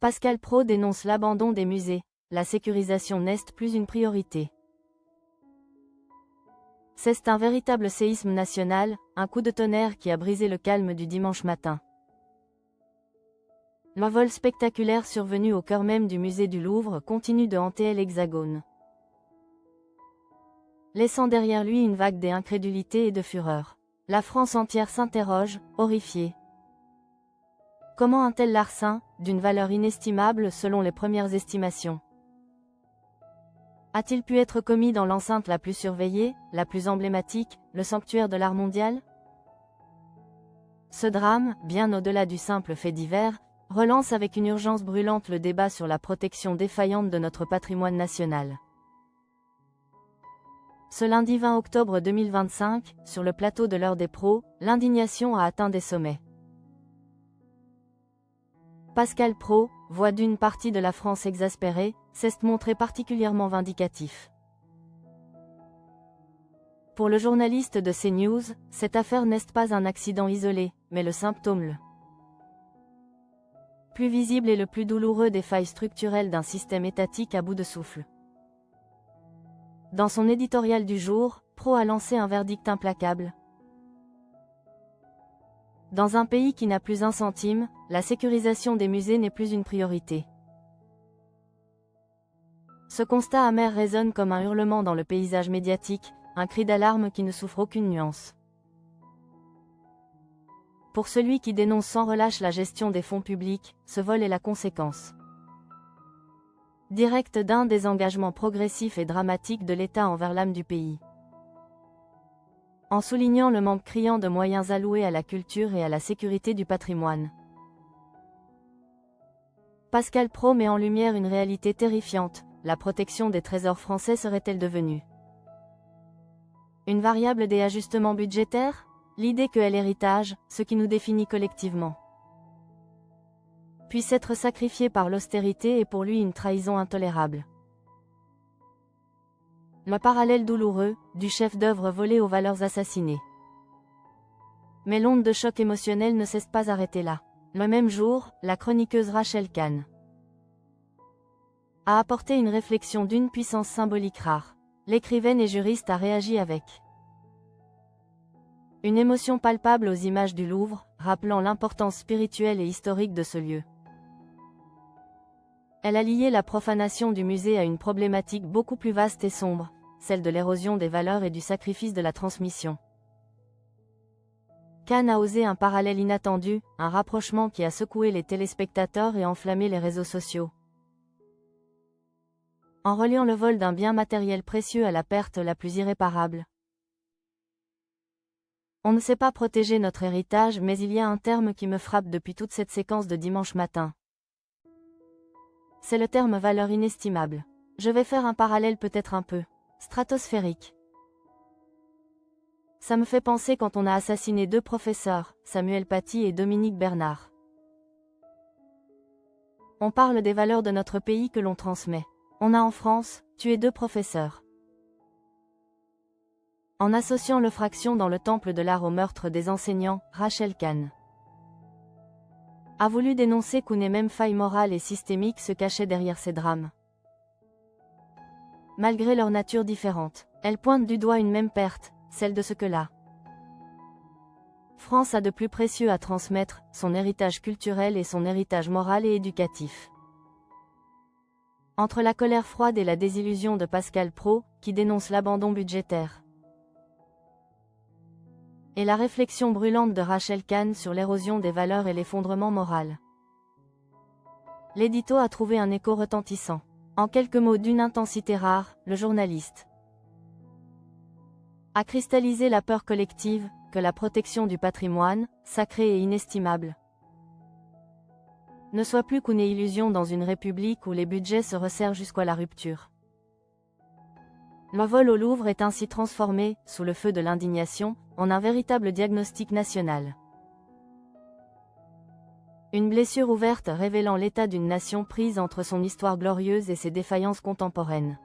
Pascal Praud dénonce l'abandon des musées. La sécurisation n'est plus une priorité. C'est un véritable séisme national, un coup de tonnerre qui a brisé le calme du dimanche matin. Le vol spectaculaire survenu au cœur même du musée du Louvre continue de hanter l'Hexagone, laissant derrière lui une vague d'incrédulité et de fureur. La France entière s'interroge, horrifiée. Comment un tel larcin, d'une valeur inestimable selon les premières estimations, a-t-il pu être commis dans l'enceinte la plus surveillée, la plus emblématique, le sanctuaire de l'art mondial? Ce drame, bien au-delà du simple fait divers, relance avec une urgence brûlante le débat sur la protection défaillante de notre patrimoine national. Ce lundi 20 octobre 2025, sur le plateau de l'Heure des pros, l'indignation a atteint des sommets. Pascal Praud, voix d'une partie de la France exaspérée, s'est montré particulièrement vindicatif. Pour le journaliste de CNews, cette affaire n'est pas un accident isolé, mais le symptôme le plus visible et le plus douloureux des failles structurelles d'un système étatique à bout de souffle. Dans son éditorial du jour, Praud a lancé un verdict implacable. Dans un pays qui n'a plus un centime, la sécurisation des musées n'est plus une priorité. Ce constat amer résonne comme un hurlement dans le paysage médiatique, un cri d'alarme qui ne souffre aucune nuance. Pour celui qui dénonce sans relâche la gestion des fonds publics, ce vol est la conséquence directe d'un désengagement progressif et dramatique de l'État envers l'âme du pays. En soulignant le manque criant de moyens alloués à la culture et à la sécurité du patrimoine, Pascal Praud met en lumière une réalité terrifiante: la protection des trésors français serait-elle devenue une variable des ajustements budgétaires? L'idée que l'héritage, ce qui nous définit collectivement, puisse être sacrifié par l'austérité est pour lui une trahison intolérable. Le parallèle douloureux, du chef-d'œuvre volé aux valeurs assassinées. Mais l'onde de choc émotionnel ne s'est pas arrêtée là. Le même jour, la chroniqueuse Rachel Kahn a apporté une réflexion d'une puissance symbolique rare. L'écrivaine et juriste a réagi avec une émotion palpable aux images du Louvre, rappelant l'importance spirituelle et historique de ce lieu. Elle a lié la profanation du musée à une problématique beaucoup plus vaste et sombre, celle de l'érosion des valeurs et du sacrifice de la transmission. Kahn a osé un parallèle inattendu, un rapprochement qui a secoué les téléspectateurs et enflammé les réseaux sociaux. En reliant le vol d'un bien matériel précieux à la perte la plus irréparable. On ne sait pas protéger notre héritage, mais il y a un terme qui me frappe depuis toute cette séquence de dimanche matin. C'est le terme valeur inestimable. Je vais faire un parallèle peut-être un peu stratosphérique. Ça me fait penser quand on a assassiné deux professeurs, Samuel Paty et Dominique Bernard. On parle des valeurs de notre pays que l'on transmet. On a en France tué deux professeurs. En associant l'eufraction dans le temple de l'art au meurtre des enseignants, Rachel Kahn a voulu dénoncer qu'une même faille morale et systémique se cachait derrière ces drames. Malgré leur nature différente, elle pointe du doigt une même perte, celle de ce que la France a de plus précieux à transmettre, son héritage culturel et son héritage moral et éducatif. Entre la colère froide et la désillusion de Pascal Praud, qui dénonce l'abandon budgétaire, et la réflexion brûlante de Rachel Kahn sur l'érosion des valeurs et l'effondrement moral, l'édito a trouvé un écho retentissant. En quelques mots d'une intensité rare, le journaliste a cristallisé la peur collective, que la protection du patrimoine, sacré et inestimable, ne soit plus qu'une illusion dans une république où les budgets se resserrent jusqu'à la rupture. Le vol au Louvre est ainsi transformé, sous le feu de l'indignation, en un véritable diagnostic national. Une blessure ouverte révélant l'état d'une nation prise entre son histoire glorieuse et ses défaillances contemporaines.